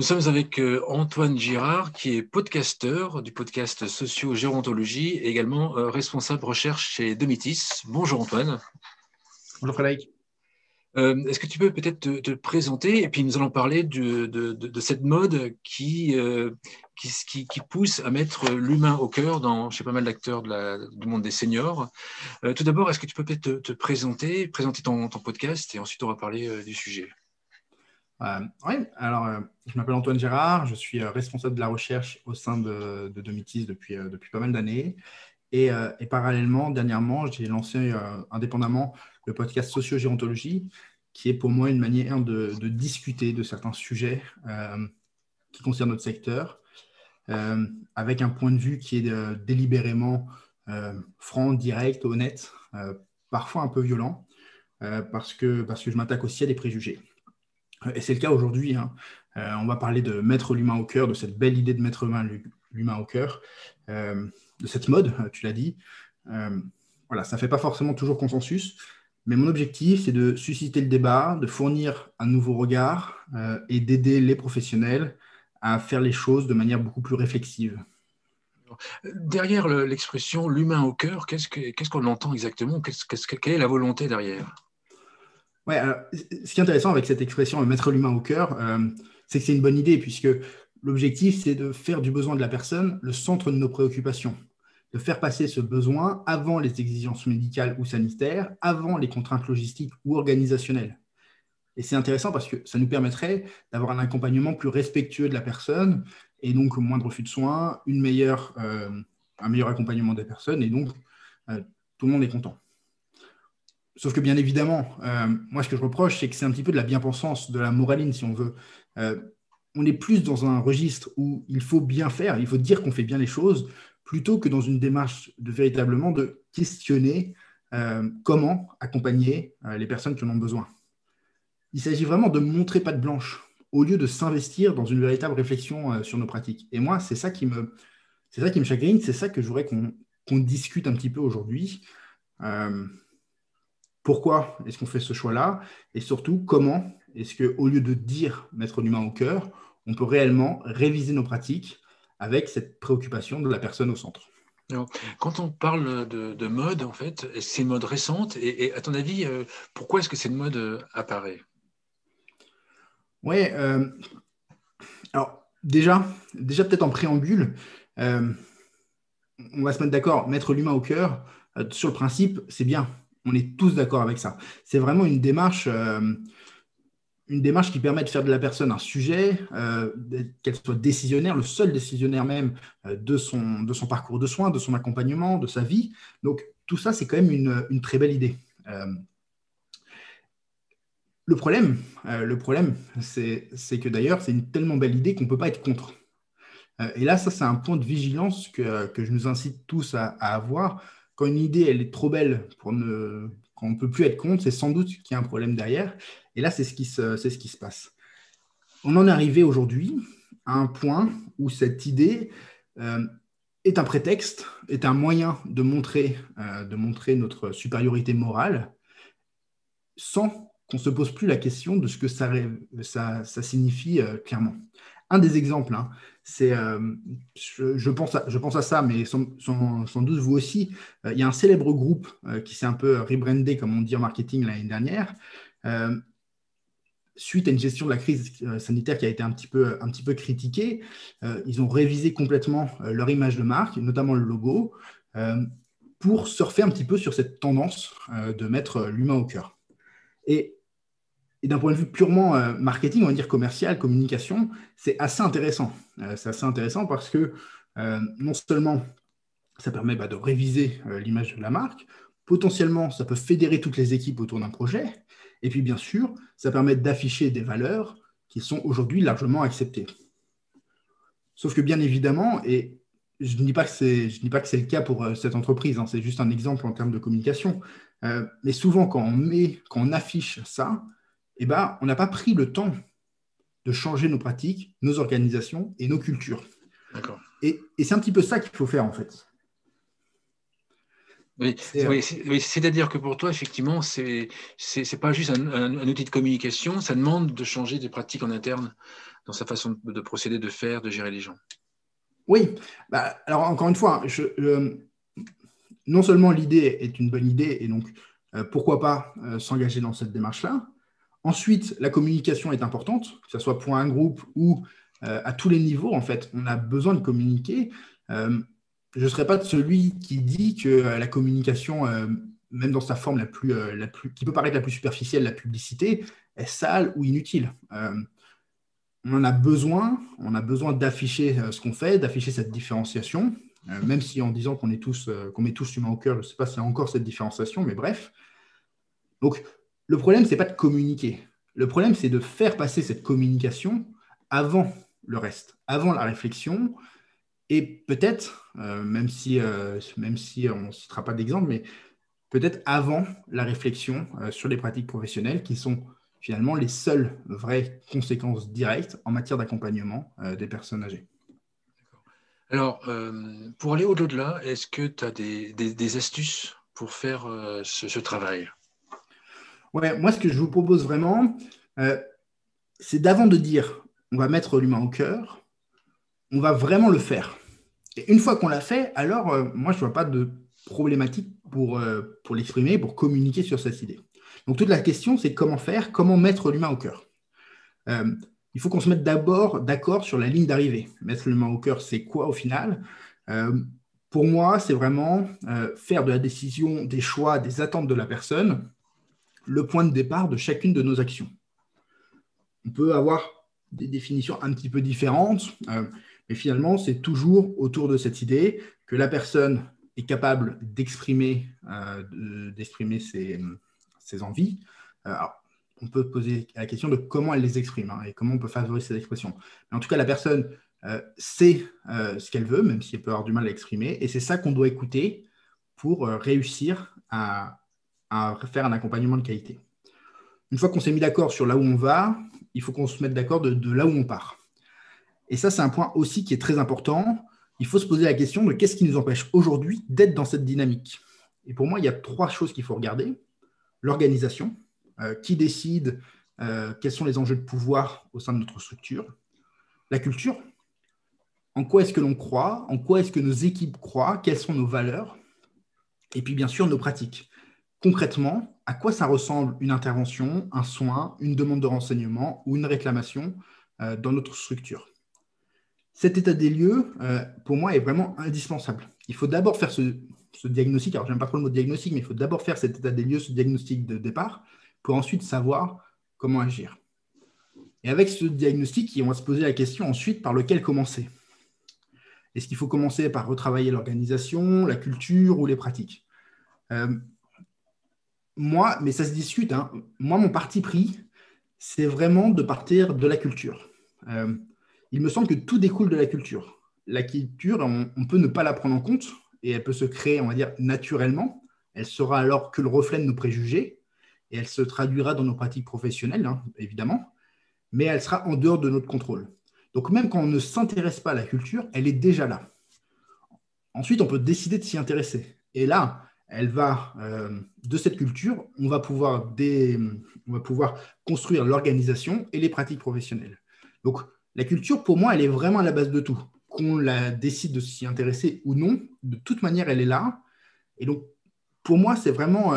Nous sommes avec Antoine Girard, qui est podcasteur du podcast Socio-Gérontologie et également responsable recherche chez Domitis. Bonjour Antoine. Bonjour Frédéric. Est-ce que tu peux peut-être te présenter et puis nous allons parler de cette mode qui pousse à mettre l'humain au cœur chez pas mal d'acteurs du monde des seniors. Tout d'abord, est-ce que tu peux peut-être te présenter ton podcast et ensuite on va parler du sujet. Oui, alors je m'appelle Antoine Girard, je suis responsable de la recherche au sein de Domitis depuis pas mal d'années. Et parallèlement, dernièrement, j'ai lancé indépendamment le podcast Socio-Gérontologie, qui est pour moi une manière de discuter de certains sujets qui concernent notre secteur, avec un point de vue qui est délibérément franc, direct, honnête, parfois un peu violent, parce que je m'attaque aussi à des préjugés. Et c'est le cas aujourd'hui. On va parler de mettre l'humain au cœur, de cette belle idée de mettre l'humain au cœur, de cette mode, tu l'as dit. Voilà, ça ne fait pas forcément toujours consensus, mais mon objectif, c'est de susciter le débat, de fournir un nouveau regard et d'aider les professionnels à faire les choses de manière beaucoup plus réflexive. Derrière l'expression « l'humain au cœur », qu'est-ce qu'on entend exactement? Quelle est la volonté derrière? Ouais, alors, ce qui est intéressant avec cette expression « mettre l'humain au cœur », c'est que c'est une bonne idée, puisque l'objectif, c'est de faire du besoin de la personne le centre de nos préoccupations, de faire passer ce besoin avant les exigences médicales ou sanitaires, avant les contraintes logistiques ou organisationnelles. Et c'est intéressant parce que ça nous permettrait d'avoir un accompagnement plus respectueux de la personne, et donc moins de refus de soins, un meilleur accompagnement des personnes, et donc tout le monde est content. Sauf que bien évidemment, moi ce que je reproche, c'est que c'est un petit peu de la bien-pensance, de la moraline si on veut. On est plus dans un registre où il faut bien faire, il faut dire qu'on fait bien les choses, plutôt que dans une démarche véritablement de questionner comment accompagner les personnes qui en ont besoin. Il s'agit vraiment de montrer patte blanche, au lieu de s'investir dans une véritable réflexion sur nos pratiques. Et moi, c'est ça qui me chagrine, c'est ça que je voudrais qu'on discute un petit peu aujourd'hui. Pourquoi est-ce qu'on fait ce choix-là? Et surtout, comment est-ce qu'au lieu de dire mettre l'humain au cœur, on peut réellement réviser nos pratiques avec cette préoccupation de la personne au centre? Alors, quand on parle de mode, en fait, c'est une mode récente et à ton avis, pourquoi est-ce que cette mode apparaît? Oui, alors déjà peut-être en préambule, on va se mettre d'accord, mettre l'humain au cœur, sur le principe, c'est bien. On est tous d'accord avec ça. C'est vraiment une démarche qui permet de faire de la personne un sujet, qu'elle soit décisionnaire, le seul décisionnaire même de son parcours de soins, de son accompagnement, de sa vie. Donc, tout ça, c'est quand même une très belle idée. Le problème, c'est que d'ailleurs, c'est une tellement belle idée qu'on ne peut pas être contre. Et là, ça, c'est un point de vigilance que je nous incite tous à avoir. Quand une idée, elle est trop belle quand on ne peut plus être contre, c'est sans doute qu'il y a un problème derrière. Et là, c'est ce qui se passe. On en est arrivé aujourd'hui à un point où cette idée est un prétexte, est un moyen de montrer notre supériorité morale sans qu'on ne se pose plus la question de ce que ça signifie clairement. Un des exemples, c'est, je pense à ça, mais sans doute vous aussi, il y a un célèbre groupe qui s'est un peu rebrandé, comme on dit en marketing l'année dernière, suite à une gestion de la crise sanitaire qui a été un petit peu critiquée. Ils ont révisé complètement leur image de marque, notamment le logo, pour surfer un petit peu sur cette tendance de mettre l'humain au cœur. Et d'un point de vue purement marketing, on va dire commercial, communication, c'est assez intéressant. C'est assez intéressant parce que non seulement ça permet de réviser l'image de la marque, potentiellement ça peut fédérer toutes les équipes autour d'un projet, et puis bien sûr, ça permet d'afficher des valeurs qui sont aujourd'hui largement acceptées. Sauf que bien évidemment, et je ne dis pas que c'est le cas pour cette entreprise, c'est juste un exemple en termes de communication, mais souvent quand on affiche ça, on n'a pas pris le temps de changer nos pratiques, nos organisations et nos cultures. D'accord. Et c'est un petit peu ça qu'il faut faire en fait. Oui, oui, c'est-à-dire que pour toi, effectivement, c'est pas juste un outil de communication, ça demande de changer des pratiques en interne dans sa façon de procéder, de faire, de gérer les gens. Oui, bah, alors encore une fois, non seulement l'idée est une bonne idée, et donc pourquoi pas s'engager dans cette démarche-là. Ensuite, la communication est importante, que ce soit pour un groupe ou à tous les niveaux, en fait. On a besoin de communiquer. Je ne serais pas de celui qui dit que la communication, même dans sa forme qui peut paraître la plus superficielle, la publicité, est sale ou inutile. On a besoin d'afficher ce qu'on fait, d'afficher cette différenciation, même si en disant qu'on met tous l'humain au cœur, je ne sais pas s'il y a encore cette différenciation, mais bref. Donc, le problème, ce n'est pas de communiquer. Le problème, c'est de faire passer cette communication avant le reste, avant la réflexion, et peut-être, même si on ne citera pas d'exemple, mais peut-être avant la réflexion sur les pratiques professionnelles qui sont finalement les seules vraies conséquences directes en matière d'accompagnement des personnes âgées. Alors, pour aller au-delà, est-ce que tu as des astuces pour faire ce travail? Ouais, moi, ce que je vous propose vraiment, c'est d'avant de dire on va mettre l'humain au cœur, on va vraiment le faire. Et une fois qu'on l'a fait, alors moi, je ne vois pas de problématique pour l'exprimer, pour communiquer sur cette idée. Donc, toute la question, c'est comment faire, comment mettre l'humain au cœur. Il faut qu'on se mette d'abord d'accord sur la ligne d'arrivée. Mettre l'humain au cœur, c'est quoi au final? Pour moi, c'est vraiment faire de la décision, des choix, des attentes de la personne, le point de départ de chacune de nos actions. On peut avoir des définitions un petit peu différentes, mais finalement, c'est toujours autour de cette idée que la personne est capable d'exprimer ses envies. Alors, on peut poser la question de comment elle les exprime et comment on peut favoriser cette expression. Mais en tout cas, la personne sait ce qu'elle veut, même si elle peut avoir du mal à l'exprimer, et c'est ça qu'on doit écouter pour réussir à faire un accompagnement de qualité. Une fois qu'on s'est mis d'accord sur là où on va, il faut qu'on se mette d'accord de là où on part. Et ça, c'est un point aussi qui est très important. Il faut se poser la question de qu'est-ce qui nous empêche aujourd'hui d'être dans cette dynamique. Et pour moi, il y a 3 choses qu'il faut regarder. L'organisation, qui décide, quels sont les enjeux de pouvoir au sein de notre structure. La culture, en quoi est-ce que l'on croit, en quoi est-ce que nos équipes croient, quelles sont nos valeurs. Et puis, bien sûr, nos pratiques. Concrètement, à quoi ça ressemble une intervention, un soin, une demande de renseignement ou une réclamation dans notre structure. Cet état des lieux, pour moi, est vraiment indispensable. Il faut d'abord faire ce diagnostic. Alors, je n'aime pas trop le mot diagnostic, mais il faut d'abord faire cet état des lieux, ce diagnostic de départ, pour ensuite savoir comment agir. Et avec ce diagnostic, on va se poser la question ensuite par lequel commencer. Est-ce qu'il faut commencer par retravailler l'organisation, la culture ou les pratiques? Moi, mais ça se discute, hein. Moi, mon parti pris, c'est vraiment de partir de la culture. Il me semble que tout découle de la culture. La culture, on peut ne pas la prendre en compte et elle peut se créer, on va dire, naturellement. Elle sera alors que le reflet de nos préjugés et elle se traduira dans nos pratiques professionnelles, hein, évidemment, mais elle sera en dehors de notre contrôle. Donc, même quand on ne s'intéresse pas à la culture, elle est déjà là. Ensuite, on peut décider de s'y intéresser. Et là, de cette culture, on va pouvoir construire l'organisation et les pratiques professionnelles. Donc, la culture, pour moi, elle est vraiment à la base de tout. Qu'on la décide de s'y intéresser ou non, de toute manière, elle est là. Et donc, pour moi, c'est vraiment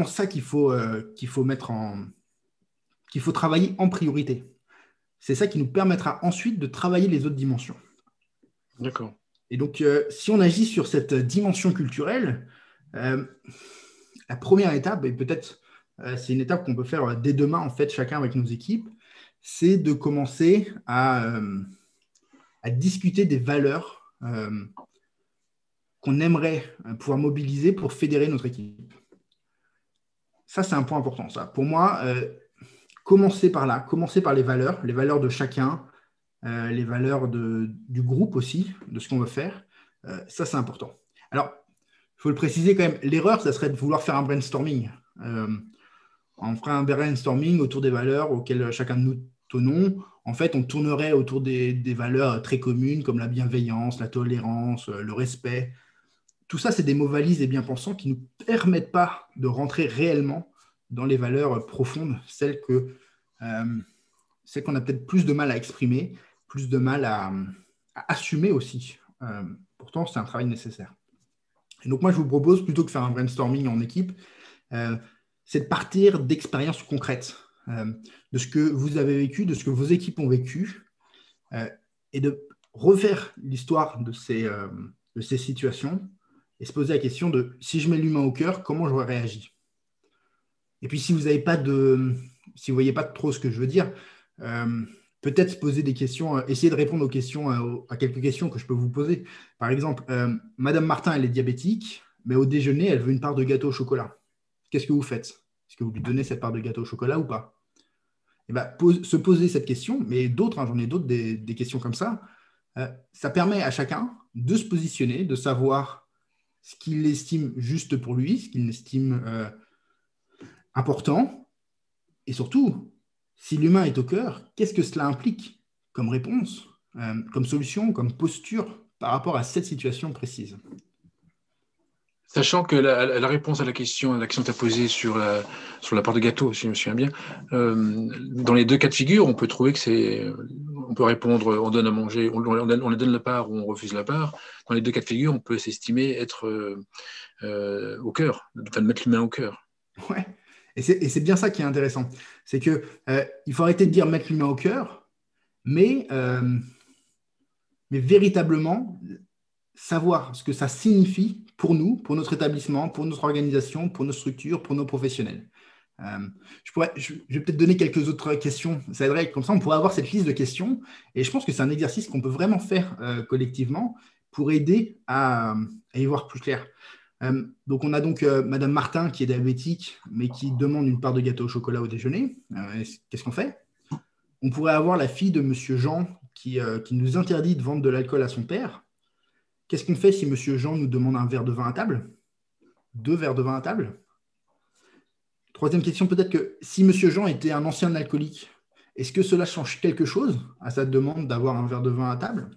ça qu'il faut travailler en priorité. C'est ça qui nous permettra ensuite de travailler les autres dimensions. D'accord. Et donc, si on agit sur cette dimension culturelle, la première étape, et peut-être c'est une étape qu'on peut faire dès demain, en fait, chacun avec nos équipes, c'est de commencer à discuter des valeurs qu'on aimerait pouvoir mobiliser pour fédérer notre équipe. Ça, c'est un point important. Ça. Pour moi, commencer par là, commencer par les valeurs de chacun, les valeurs du groupe aussi, de ce qu'on veut faire. Ça, c'est important. Alors, il faut le préciser quand même, l'erreur, ça serait de vouloir faire un brainstorming. On ferait un brainstorming autour des valeurs auxquelles chacun de nous tenons. En fait, on tournerait autour des valeurs très communes comme la bienveillance, la tolérance, le respect. tout ça, c'est des mots valises et bien-pensants qui ne nous permettent pas de rentrer réellement dans les valeurs profondes, celles qu'on a peut-être plus de mal à exprimer, plus de mal à assumer aussi. Pourtant, c'est un travail nécessaire. Et donc, moi, je vous propose, plutôt que de faire un brainstorming en équipe, c'est de partir d'expériences concrètes, de ce que vous avez vécu, de ce que vos équipes ont vécu, et de refaire l'histoire de ces situations et se poser la question de si je mets l'humain au cœur, comment j'aurais réagi. Et puis, si vous ne voyez pas trop ce que je veux dire, peut-être se poser des questions, essayer de répondre aux questions, à quelques questions que je peux vous poser. Par exemple, Madame Martin, elle est diabétique, mais au déjeuner, elle veut une part de gâteau au chocolat. Qu'est-ce que vous faites? Est-ce que vous lui donnez cette part de gâteau au chocolat ou pas? Et ben, se poser cette question, mais d'autres, j'en ai d'autres, des questions comme ça permet à chacun de se positionner, de savoir ce qu'il estime juste pour lui, ce qu'il estime important, et surtout, si l'humain est au cœur, qu'est-ce que cela implique comme réponse, comme solution, comme posture par rapport à cette situation précise? Sachant que la réponse à la question que tu as posée sur la part de gâteau, si je me souviens bien, dans les deux cas de figure, on peut trouver on peut répondre, on donne à manger, on lui donne la part ou on refuse la part. Dans les deux cas de figure, on peut s'estimer être au cœur, de mettre l'humain au cœur. Ouais. Et c'est bien ça qui est intéressant. C'est que il faut arrêter de dire mettre l'humain au cœur, mais véritablement savoir ce que ça signifie pour nous, pour notre établissement, pour notre organisation, pour nos structures, pour nos professionnels. Je vais peut-être donner quelques autres questions. Ça aiderait, comme ça, on pourrait avoir cette liste de questions. Et je pense que c'est un exercice qu'on peut vraiment faire collectivement pour aider à y voir plus clair. Donc, on a donc Madame Martin qui est diabétique, mais qui demande une part de gâteau au chocolat au déjeuner. Qu'est-ce qu'on fait? On pourrait avoir la fille de Monsieur Jean qui nous interdit de vendre de l'alcool à son père. Qu'est-ce qu'on fait si Monsieur Jean nous demande un verre de vin à table? 2 verres de vin à table? Troisième question, peut-être que si Monsieur Jean était un ancien alcoolique, est-ce que cela change quelque chose à sa demande d'avoir un verre de vin à table?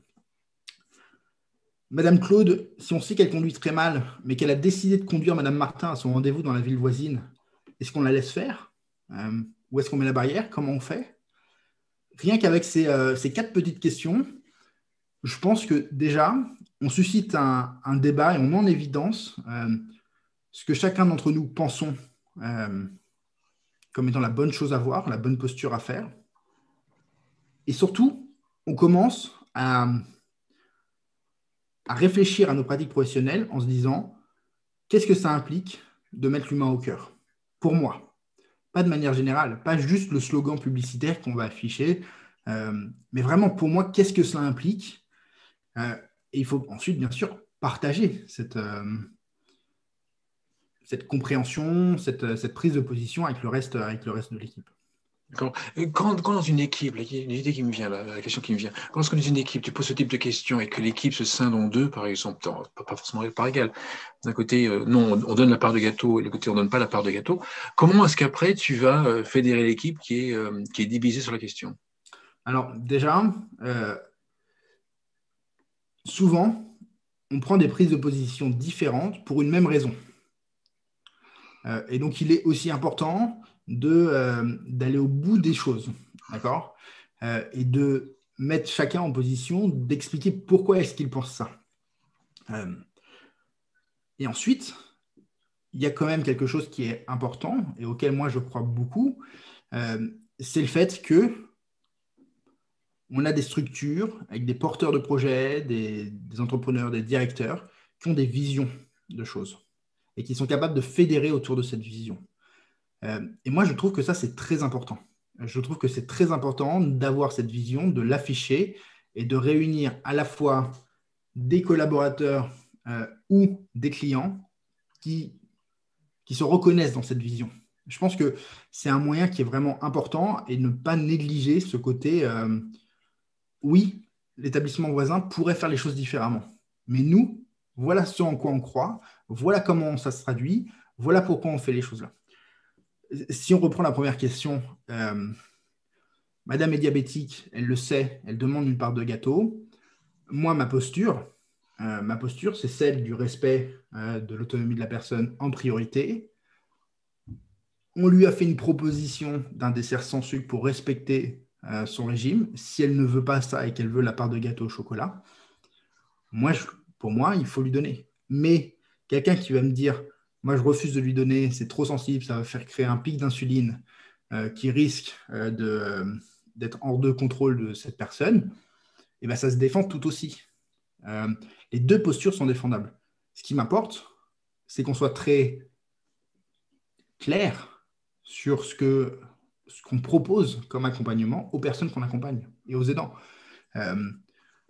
Madame Claude, si on sait qu'elle conduit très mal, mais qu'elle a décidé de conduire Madame Martin à son rendez-vous dans la ville voisine, est-ce qu'on la laisse faire? Où est-ce qu'on met la barrière? Comment on fait? Rien qu'avec ces 4 petites questions, je pense que déjà, on suscite un débat et on met en évidence ce que chacun d'entre nous pensons comme étant la bonne chose à voir, la bonne posture à faire. Et surtout, on commence à réfléchir à nos pratiques professionnelles en se disant qu'est-ce que ça implique de mettre l'humain au cœur? Pour moi, pas de manière générale, pas juste le slogan publicitaire qu'on va afficher, mais vraiment pour moi, qu'est-ce que cela implique? Et il faut ensuite, bien sûr, partager cette compréhension, cette prise de position avec le reste de l'équipe. Quand dans une équipe, l'idée qui me vient, la question qui me vient, quand dans une équipe, tu poses ce type de questions et que l'équipe se scinde en deux, par exemple, pas forcément par égal, d'un côté, non, on donne la part de gâteau et de l'autre côté, on ne donne pas la part de gâteau, comment est-ce qu'après, tu vas fédérer l'équipe qui est divisée sur la question? Alors, déjà, souvent, on prend des prises de position différentes pour une même raison. Et donc, il est aussi important d'aller au bout des choses, d'accord? Et de mettre chacun en position d'expliquer pourquoi est-ce qu'il pense ça. Et ensuite, il y a quand même quelque chose qui est important et auquel moi je crois beaucoup, c'est le fait que on a des structures avec des porteurs de projets, des entrepreneurs, des directeurs qui ont des visions de choses et qui sont capables de fédérer autour de cette vision. Et moi, je trouve que ça, c'est très important. Je trouve que c'est très important d'avoir cette vision, de l'afficher et de réunir à la fois des collaborateurs ou des clients qui se reconnaissent dans cette vision. Je pense que c'est un moyen qui est vraiment important et ne pas négliger ce côté oui, l'établissement voisin pourrait faire les choses différemment. Mais nous, voilà ce en quoi on croit, voilà comment ça se traduit, voilà pourquoi on fait les choses là. Si on reprend la première question, Madame est diabétique, elle le sait, elle demande une part de gâteau. Moi, ma posture, ma posture, c'est celle du respect de l'autonomie de la personne en priorité. On lui a fait une proposition d'un dessert sans sucre pour respecter son régime. Si elle ne veut pas ça et qu'elle veut la part de gâteau au chocolat, pour moi, il faut lui donner. Mais quelqu'un qui va me dire, moi, je refuse de lui donner, c'est trop sensible, ça va faire créer un pic d'insuline qui risque d'être hors de contrôle de cette personne, et ben, ça se défend tout aussi. Les deux postures sont défendables. Ce qui m'importe, c'est qu'on soit très clair sur ce qu'on propose comme accompagnement aux personnes qu'on accompagne et aux aidants.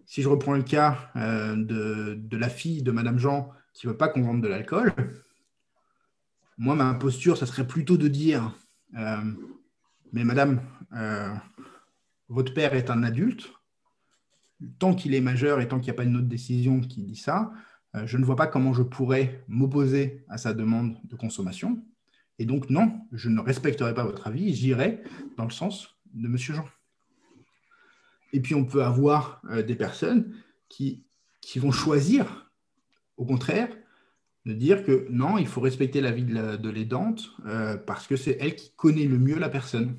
Si je reprends le cas de la fille de Madame Jean qui ne veut pas qu'on vende de l'alcool, moi, ma posture, ça serait plutôt de dire mais Madame, votre père est un adulte, tant qu'il est majeur et tant qu'il n'y a pas une autre décision qui dit ça, je ne vois pas comment je pourrais m'opposer à sa demande de consommation. Et donc, non, je ne respecterai pas votre avis, j'irai dans le sens de Monsieur Jean. Et puis, on peut avoir des personnes qui vont choisir, au contraire, de dire que non, il faut respecter l'avis de l'aidante parce que c'est elle qui connaît le mieux la personne.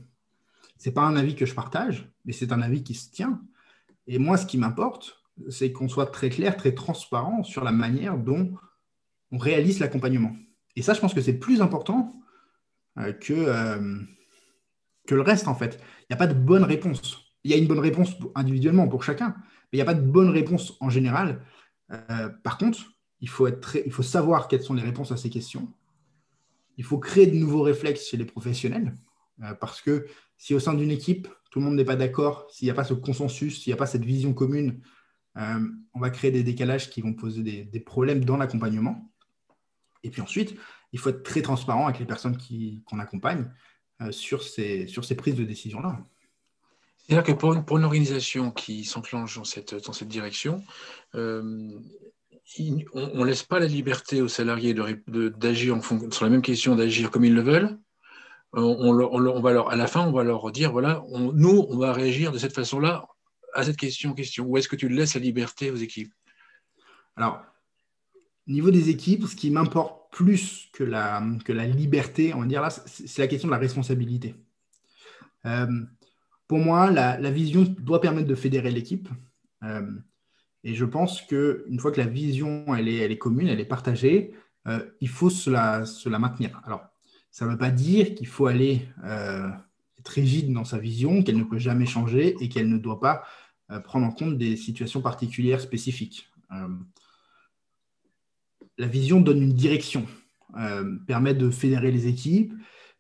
Ce n'est pas un avis que je partage, mais c'est un avis qui se tient. Et moi, ce qui m'importe, c'est qu'on soit très clair, très transparent sur la manière dont on réalise l'accompagnement. Et ça, je pense que c'est plus important que le reste, en fait. Il n'y a pas de bonne réponse. Il y a une bonne réponse individuellement pour chacun, mais il n'y a pas de bonne réponse en général. Par contre, il faut savoir quelles sont les réponses à ces questions. Il faut créer de nouveaux réflexes chez les professionnels, parce que si au sein d'une équipe, tout le monde n'est pas d'accord, s'il n'y a pas ce consensus, s'il n'y a pas cette vision commune, on va créer des décalages qui vont poser des problèmes dans l'accompagnement. Et puis ensuite, il faut être très transparent avec les personnes qu'on accompagne sur ces prises de décision-là. C'est-à-dire que pour une organisation qui s'enclenche dans cette direction, on ne laisse pas la liberté aux salariés d'agir sur la même question, d'agir comme ils le veulent. On va à la fin, on va leur dire, voilà, on va réagir de cette façon-là à cette question. Ou est-ce que tu laisses la liberté aux équipes? Alors, au niveau des équipes, ce qui m'importe plus que la liberté, on va dire là, c'est la question de la responsabilité. Pour moi, la vision doit permettre de fédérer l'équipe. Et je pense qu'une fois que la vision elle est commune, elle est partagée, il faut se la maintenir. Alors, ça ne veut pas dire qu'il faut aller être rigide dans sa vision, qu'elle ne peut jamais changer et qu'elle ne doit pas prendre en compte des situations particulières spécifiques. La vision donne une direction, permet de fédérer les équipes,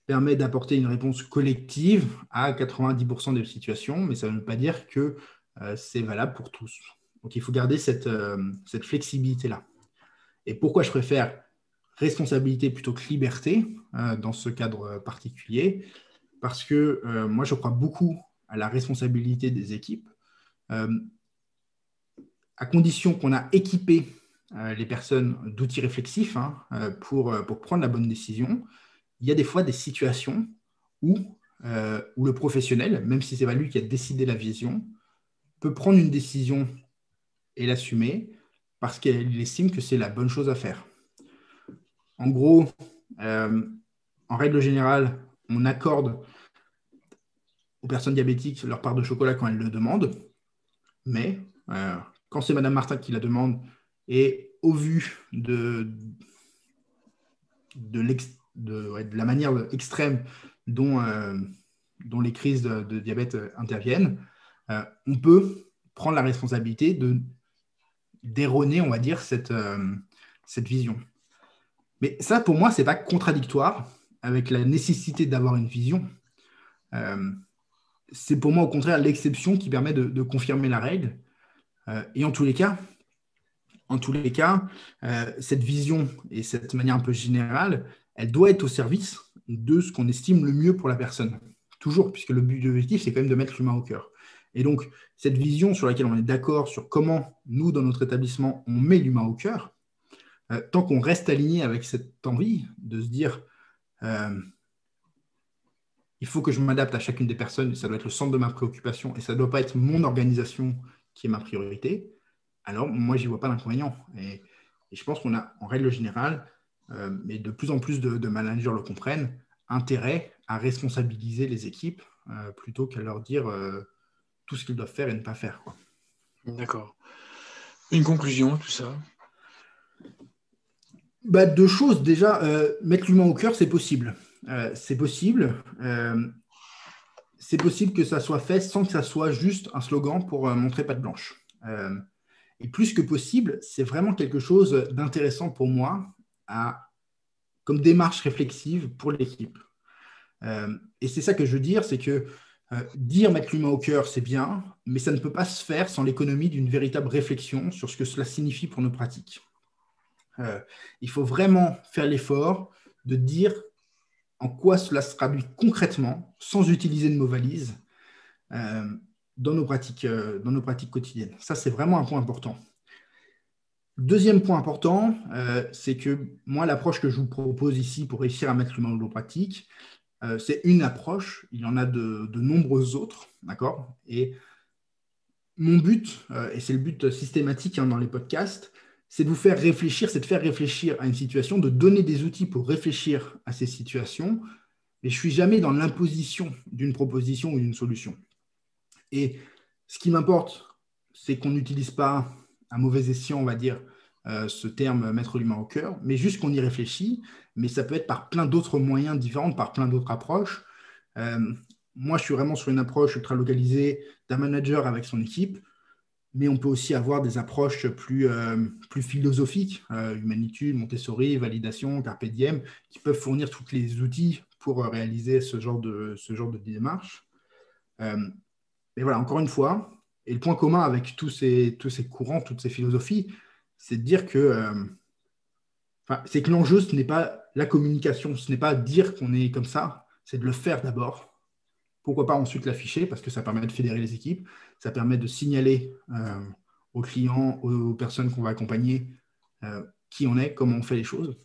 permet d'apporter une réponse collective à 90% des situations, mais ça ne veut pas dire que c'est valable pour tous. Donc, il faut garder cette flexibilité-là. Et pourquoi je préfère responsabilité plutôt que liberté dans ce cadre particulier? Parce que moi, je crois beaucoup à la responsabilité des équipes, à condition qu'on a équipé les personnes d'outils réflexifs pour prendre la bonne décision. Il y a des fois des situations où le professionnel, même si ce n'est pas lui qui a décidé la vision, peut prendre une décision et l'assumer parce qu'il estime que c'est la bonne chose à faire. En gros, en règle générale, on accorde aux personnes diabétiques leur part de chocolat quand elles le demandent, mais quand c'est Madame Martin qui la demande et au vu de la manière extrême dont les crises de diabète interviennent, on peut prendre la responsabilité d'erroner, on va dire, cette vision. Mais ça, pour moi, ce n'est pas contradictoire avec la nécessité d'avoir une vision. C'est pour moi, au contraire, l'exception qui permet de confirmer la règle. Et en tous les cas, cette vision et cette manière un peu générale, elle doit être au service de ce qu'on estime le mieux pour la personne. Toujours, puisque le but de l'objectif, c'est quand même de mettre l'humain au cœur. Et donc, cette vision sur laquelle on est d'accord sur comment, nous, dans notre établissement, on met l'humain au cœur, tant qu'on reste aligné avec cette envie de se dire il faut que je m'adapte à chacune des personnes, ça doit être le centre de ma préoccupation et ça ne doit pas être mon organisation qui est ma priorité, alors moi, je n'y vois pas d'inconvénient. Et je pense qu'on a, en règle générale, mais de plus en plus de managers le comprennent, intérêt à responsabiliser les équipes plutôt qu'à leur dire tout ce qu'ils doivent faire et ne pas faire, quoi. D'accord. Une conclusion, tout ça? Bah, deux choses. Déjà, mettre l'humain au cœur, c'est possible. C'est possible. C'est possible que ça soit fait sans que ça soit juste un slogan pour montrer patte blanche. Et plus que possible, c'est vraiment quelque chose d'intéressant pour moi comme démarche réflexive pour l'équipe. Et c'est ça que je veux dire, c'est que dire mettre l'humain au cœur, c'est bien, mais ça ne peut pas se faire sans l'économie d'une véritable réflexion sur ce que cela signifie pour nos pratiques. Il faut vraiment faire l'effort de dire en quoi cela se traduit concrètement, sans utiliser de mots valises, dans nos pratiques quotidiennes. Ça, c'est vraiment un point important. Deuxième point important, c'est que moi, l'approche que je vous propose ici pour réussir à mettre l'humain dans nos pratiques, c'est une approche, il y en a de nombreuses autres, d'accord? Et mon but, et c'est le but systématique dans les podcasts, c'est de vous faire réfléchir, c'est de faire réfléchir à une situation, de donner des outils pour réfléchir à ces situations, mais je ne suis jamais dans l'imposition d'une proposition ou d'une solution. Et ce qui m'importe, c'est qu'on n'utilise pas à mauvais escient, on va dire, ce terme mettre l'humain au cœur, mais juste qu'on y réfléchit, mais ça peut être par plein d'autres moyens différents, par plein d'autres approches. Moi, je suis vraiment sur une approche ultra localisée d'un manager avec son équipe, mais on peut aussi avoir des approches plus philosophiques, humanitude, Montessori, validation, Carpe Diem, qui peuvent fournir tous les outils pour réaliser ce genre de démarche. Mais voilà, encore une fois, et le point commun avec tous ces courants, toutes ces philosophies, c'est de dire que, c'est que l'enjeu, ce n'est pas la communication, ce n'est pas dire qu'on est comme ça, c'est de le faire d'abord. Pourquoi pas ensuite l'afficher, parce que ça permet de fédérer les équipes, ça permet de signaler aux clients, aux personnes qu'on va accompagner, qui on est, comment on fait les choses.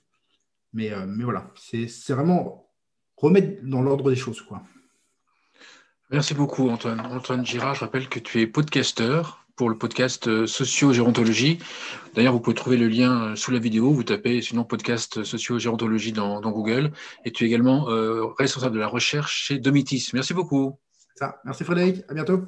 Mais voilà, c'est vraiment remettre dans l'ordre des choses, quoi. Merci beaucoup, Antoine. Antoine Girard, je rappelle que tu es podcasteur pour le podcast Socio-Gérontologie. D'ailleurs, vous pouvez trouver le lien sous la vidéo. Vous tapez sinon podcast Socio-Gérontologie dans Google. Et tu es également responsable de la recherche chez Domitis. Merci beaucoup. Ça. Merci Frédéric, à bientôt.